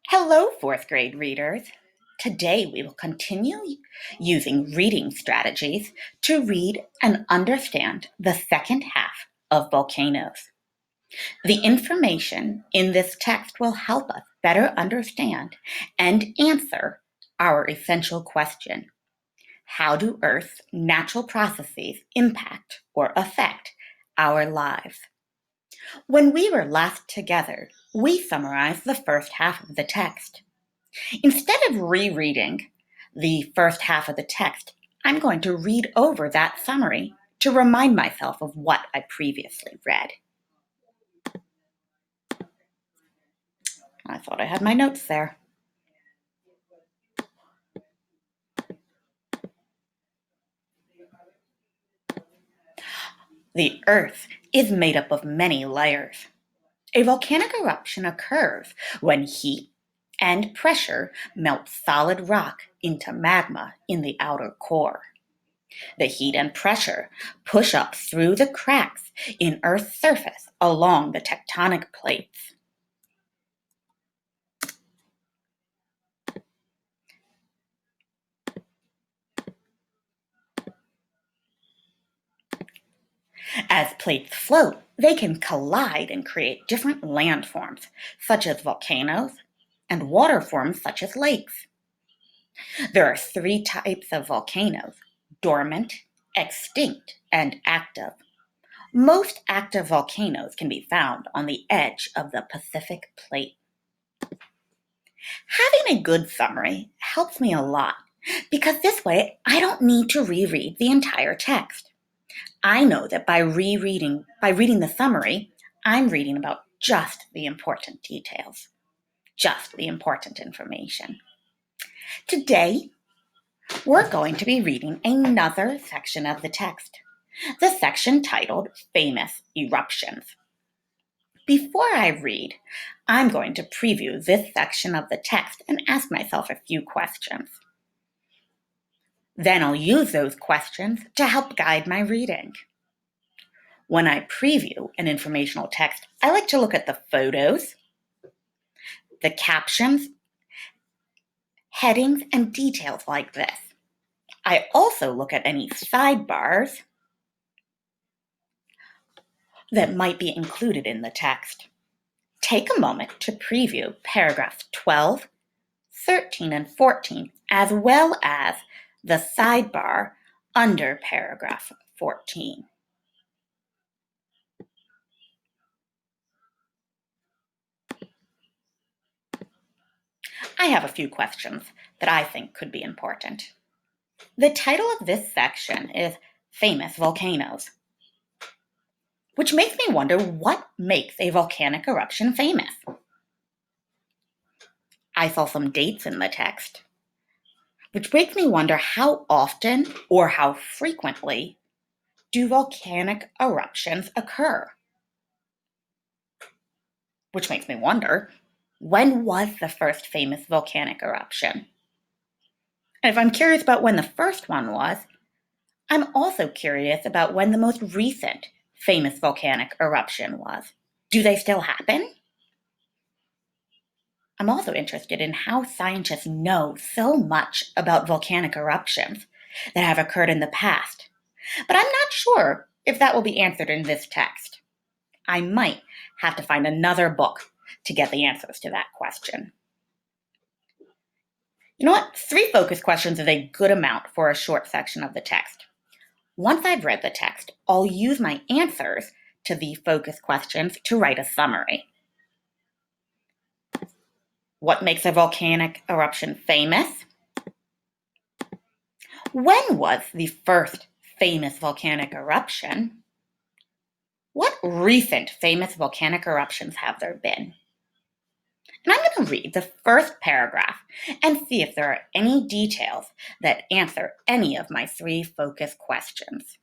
Hello, fourth grade readers. Today we will continue using reading strategies to read and understand the second half of Volcanoes. The information in this text will help us better understand and answer our essential question: how do Earth's natural processes impact or affect our lives? When we were last together, we summarized the first half of the text. Instead of rereading the first half of the text, I'm going to read over that summary to remind myself of what I previously read. I thought I had my notes there. The Earth is made up of many layers. A volcanic eruption occurs when heat and pressure melt solid rock into magma in the outer core. The heat and pressure push up through the cracks in Earth's surface along the tectonic plates. As plates float, they can collide and create different landforms, such as volcanoes, and water forms such as lakes. There are three types of volcanoes: dormant, extinct, and active. Most active volcanoes can be found on the edge of the Pacific Plate. Having a good summary helps me a lot because this way I don't need to reread the entire text. I know that by reading the summary, I'm reading about just the important details, just the important information. Today, we're going to be reading another section of the text, the section titled Famous Eruptions. Before I read, I'm going to preview this section of the text and ask myself a few questions. Then I'll use those questions to help guide my reading. When I preview an informational text, I like to look at the photos, the captions, headings, and details like this. I also look at any sidebars that might be included in the text. Take a moment to preview paragraphs 12, 13, and 14, as well as the sidebar under paragraph 14. I have a few questions that I think could be important. The title of this section is Famous Volcanoes, which makes me wonder what makes a volcanic eruption famous. I saw some dates in the text, which makes me wonder how often or how frequently do volcanic eruptions occur? Which makes me wonder, when was the first famous volcanic eruption? And if I'm curious about when the first one was, I'm also curious about when the most recent famous volcanic eruption was. Do they still happen? I'm also interested in how scientists know so much about volcanic eruptions that have occurred in the past, but I'm not sure if that will be answered in this text. I might have to find another book to get the answers to that question. You know what? 3 focus questions is a good amount for a short section of the text. Once I've read the text, I'll use my answers to the focus questions to write a summary. What makes a volcanic eruption famous? When was the first famous volcanic eruption? What recent famous volcanic eruptions have there been? And I'm going to read the first paragraph and see if there are any details that answer any of my 3 focus questions.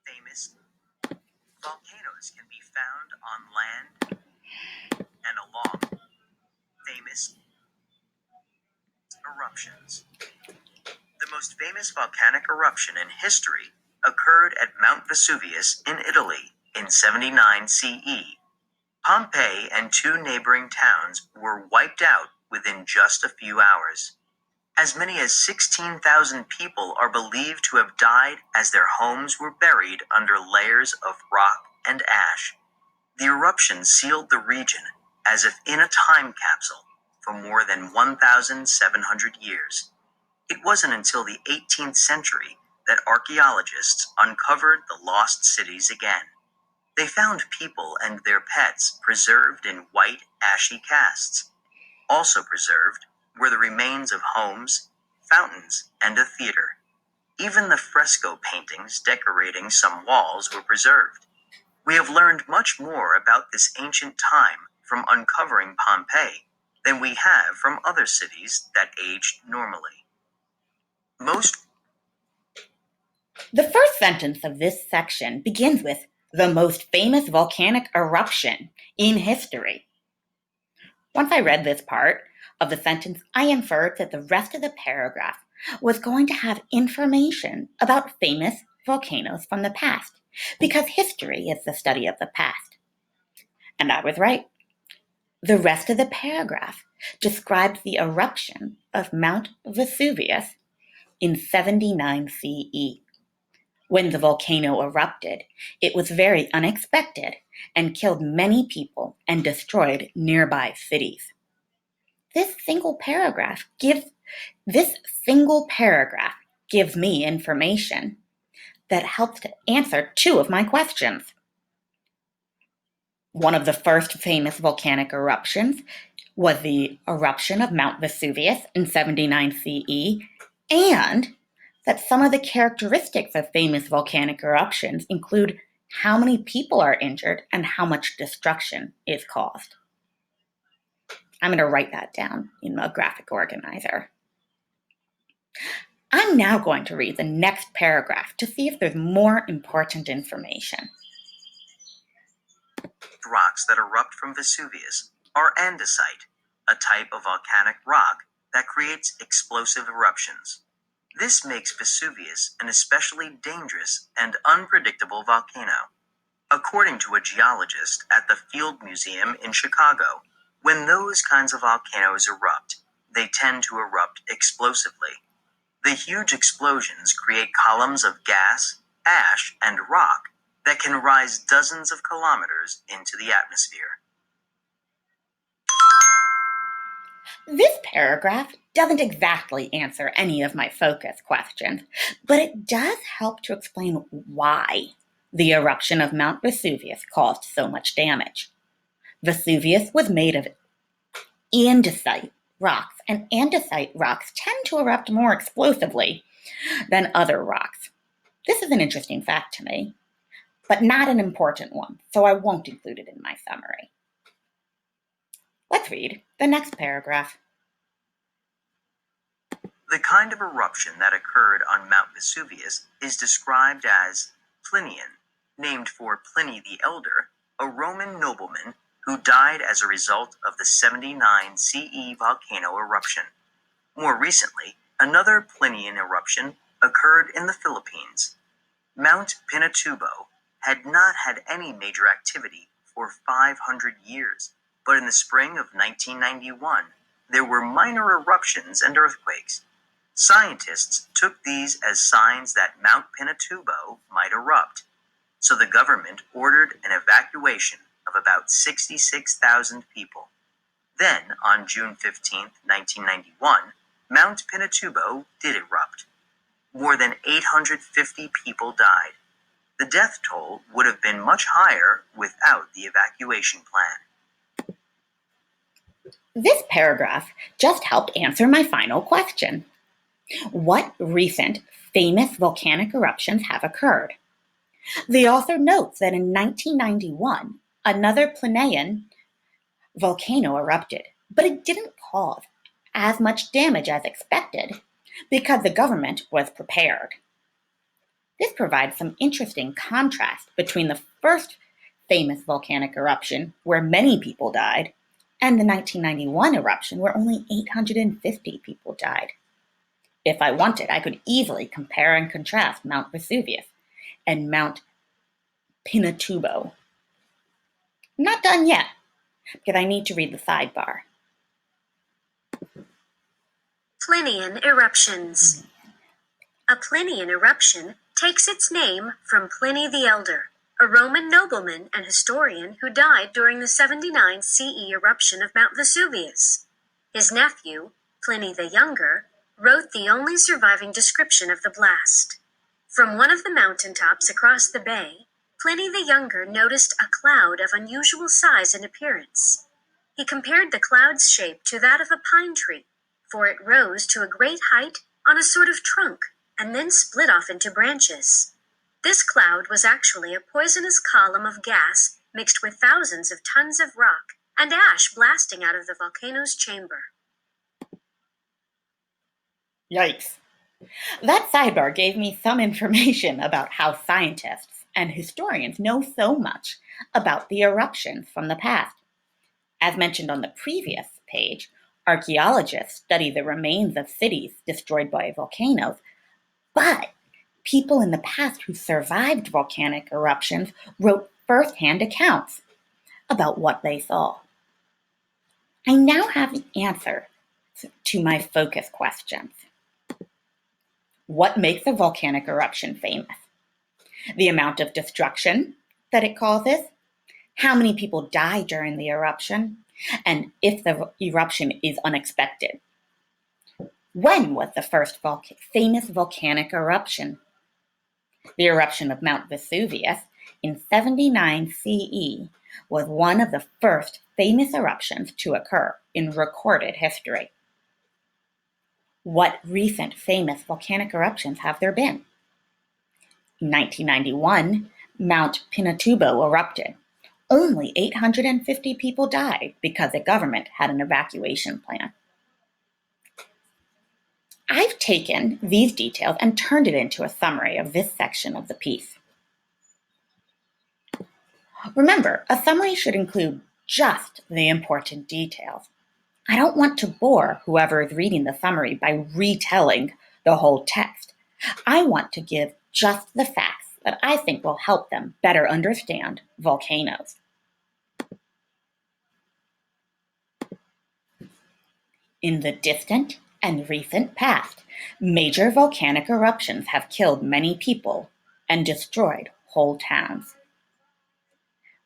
Famous volcanoes can be found on land and along famous eruptions. The most famous volcanic eruption in history occurred at Mount Vesuvius in Italy In 79 CE, Pompeii and 2 neighboring towns were wiped out within just a few hours. As many as 16,000 people are believed to have died as their homes were buried under layers of rock and ash. The eruption sealed the region as if in a time capsule for more than 1,700 years. It wasn't until the 18th century that archaeologists uncovered the lost cities again. They found people and their pets preserved in white, ashy casts. Also preserved were the remains of homes, fountains, and a theater. Even the fresco paintings decorating some walls were preserved. We have learned much more about this ancient time from uncovering Pompeii than we have from other cities that aged normally. The first sentence of this section begins with the most famous volcanic eruption in history. Once I read this part of the sentence, I inferred that the rest of the paragraph was going to have information about famous volcanoes from the past, because history is the study of the past. And I was right. The rest of the paragraph describes the eruption of Mount Vesuvius in 79 CE. When the volcano erupted, it was very unexpected and killed many people and destroyed nearby cities. This single paragraph gives me information that helps to answer 2 of my questions. One of the first famous volcanic eruptions was the eruption of Mount Vesuvius in 79 CE, and that some of the characteristics of famous volcanic eruptions include how many people are injured and how much destruction is caused. I'm going to write that down in a graphic organizer. I'm now going to read the next paragraph to see if there's more important information. Rocks that erupt from Vesuvius are andesite, a type of volcanic rock that creates explosive eruptions. This makes Vesuvius an especially dangerous and unpredictable volcano. According to a geologist at the Field Museum in Chicago, when those kinds of volcanoes erupt, they tend to erupt explosively. The huge explosions create columns of gas, ash, and rock that can rise dozens of kilometers into the atmosphere. This paragraph doesn't exactly answer any of my focus questions, but it does help to explain why the eruption of Mount Vesuvius caused so much damage. Vesuvius was made of andesite rocks, and andesite rocks tend to erupt more explosively than other rocks. This is an interesting fact to me, but not an important one, so I won't include it in my summary. Let's read the next paragraph. The kind of eruption that occurred on Mount Vesuvius is described as Plinian, named for Pliny the Elder, a Roman nobleman who died as a result of the 79 CE volcano eruption. More recently, another Plinian eruption occurred in the Philippines. Mount Pinatubo had not had any major activity for 500 years, but in the spring of 1991, there were minor eruptions and earthquakes. Scientists took these as signs that Mount Pinatubo might erupt, so the government ordered an evacuation of about 66,000 people. Then, on June 15, 1991, Mount Pinatubo did erupt. More than 850 people died. The death toll would have been much higher without the evacuation plan. This paragraph just helped answer my final question. What recent famous volcanic eruptions have occurred? The author notes that in 1991, another Plinian volcano erupted, but it didn't cause as much damage as expected because the government was prepared. This provides some interesting contrast between the first famous volcanic eruption, where many people died, and the 1991 eruption, where only 850 people died. If I wanted, I could easily compare and contrast Mount Vesuvius and Mount Pinatubo. I'm not done yet, because I need to read the sidebar. Plinian eruptions. A Plinian eruption takes its name from Pliny the Elder, a Roman nobleman and historian who died during the 79 CE eruption of Mount Vesuvius. His nephew, Pliny the Younger, wrote the only surviving description of the blast. From one of the mountaintops across the bay, Pliny the Younger noticed a cloud of unusual size and appearance. He compared the cloud's shape to that of a pine tree, for it rose to a great height on a sort of trunk and then split off into branches. This cloud was actually a poisonous column of gas mixed with thousands of tons of rock and ash blasting out of the volcano's chamber. Yikes. That sidebar gave me some information about how scientists and historians know so much about the eruptions from the past. As mentioned on the previous page, archaeologists study the remains of cities destroyed by volcanoes, but people in the past who survived volcanic eruptions wrote first-hand accounts about what they saw. I now have the answer to my focus questions. What makes a volcanic eruption famous? The amount of destruction that it causes? How many people die during the eruption? And if the eruption is unexpected? When was the first famous volcanic eruption? The eruption of Mount Vesuvius in 79 CE was one of the first famous eruptions to occur in recorded history. What recent famous volcanic eruptions have there been? In 1991, Mount Pinatubo erupted. Only 850 people died because the government had an evacuation plan. I've taken these details and turned it into a summary of this section of the piece. Remember, a summary should include just the important details. I don't want to bore whoever is reading the summary by retelling the whole text. I want to give just the facts that I think will help them better understand volcanoes. In the distant and recent past, major volcanic eruptions have killed many people and destroyed whole towns.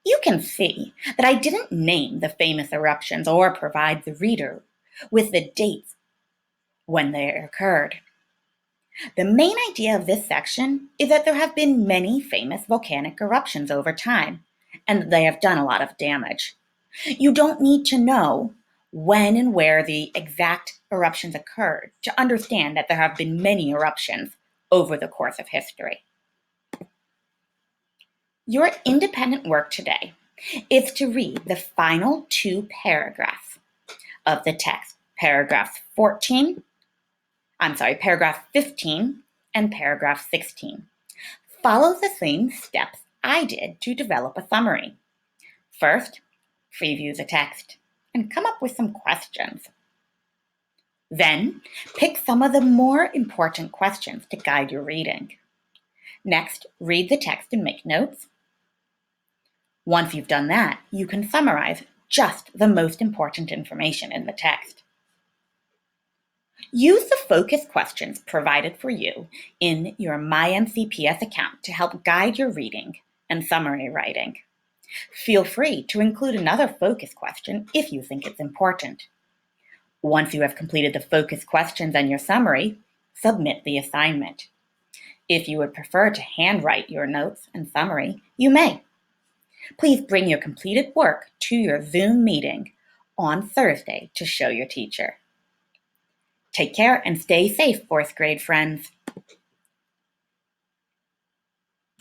You can see that I didn't name the famous eruptions or provide the reader with the dates when they occurred. The main idea of this section is that there have been many famous volcanic eruptions over time, and they have done a lot of damage. You don't need to know when and where the exact eruptions occurred to understand that there have been many eruptions over the course of history. Your independent work today is to read the final two paragraphs of the text, paragraph 15 and paragraph 16. Follow the same steps I did to develop a summary. First, preview the text and come up with some questions. Then, pick some of the more important questions to guide your reading. Next, read the text and make notes. Once you've done that, you can summarize just the most important information in the text. Use the focus questions provided for you in your MyMCPS account to help guide your reading and summary writing. Feel free to include another focus question if you think it's important. Once you have completed the focus questions and your summary, submit the assignment. If you would prefer to handwrite your notes and summary, you may. Please bring your completed work to your Zoom meeting on Thursday to show your teacher. Take care and stay safe, fourth grade friends.